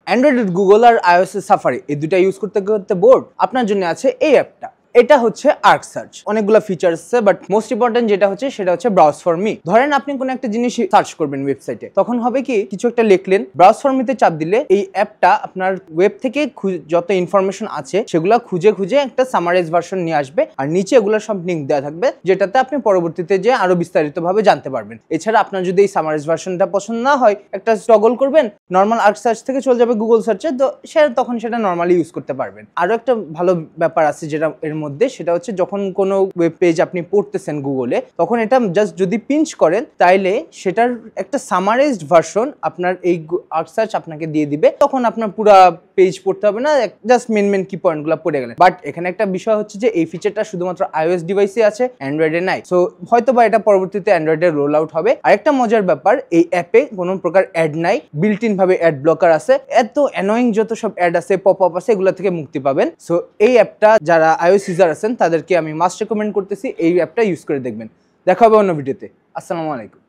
Android Google আর iOS এর safari এই দুটা ইউজ করতে করতে বোর্ড, আপনার জন্য আছে এই অ্যাপটা। এটা হচ্ছে আর্ক সার্চ। অনেকগুলো ফিচার্স আছে, বাট মোস্ট ইম্পর্টেন্ট যেটা হচ্ছে সেটা হচ্ছে ব্রাউজ ফর মি। ধরেন আপনি কোনো একটা জিনিস সার্চ করবেন ওয়েবসাইটে, তখন হবে কি কিছু একটা লিখলেন, ব্রাউজ ফর মিতে চাপ দিলে এই অ্যাপটা আপনার ওয়েব থেকে যত ইনফরমেশন আছে সেগুলো খুঁজে খুঁজে একটা সামারাইজ ভার্সন নিয়ে আসবে, আর নিচে এগুলো সব লিঙ্ক দেওয়া থাকবে যেটাতে আপনি পরবর্তীতে যে আরো বিস্তারিতভাবে জানতে পারবেন। এছাড়া আপনার যদি এই সামারাইজ ভার্সনটা পছন্দ না হয়, একটা স্টগল করবেন, নর্মাল আর্ক সার্চ থেকে চলে যাবে গুগল সার্চে, তো তখন সেটা নর্মালি ইউজ করতে পারবেন। আরো একটা ভালো ব্যাপার আছে যেটা এর মধ্যে, সেটা হচ্ছে যখন কোনো ওয়েব পেজ আপনি পড়তেছেন গুগলে, তখন এটা জাস্ট যদি পিঞ্চ করেন তাইলে সেটার একটা সামারাইজড ভার্সন আপনার এই আর্ক সার্চ আপনাকে দিয়ে দিবে। তখন আপনার পুরো পেজ পড়তে হবে না, জাস্ট মেন কি পয়েন্টগুলো পড়ে গেলেন। বাট এখানে একটা বিষয় হচ্ছে যে এই ফিচারটা শুধুমাত্র iOS ডিভাইসে আছে, অ্যান্ড্রয়েডে নাই। সো হয়তো বা এটা পরবর্তীতে অ্যান্ড্রয়েডে রোল আউট হবে। আরেকটা মজার ব্যাপার, এই অ্যাপে কোনো প্রকার অ্যাড নাই, বিল্ট ইন ভাবে অ্যাড ব্লকার আছে। এত অ্যানোয়িং যত সব অ্যাড আছে, পপ আপ আছে, এগুলো থেকে মুক্তি পাবেন। সো এই অ্যাপটা যারা iOS ইউজার আছেন তাদেরকে আমি মাস্ট রেকমেন্ড করতেছি এই অ্যাপটা ইউজ করে দেখবেন। দেখা হবে অন্য ভিডিওতে। আসসালামু আলাইকুম।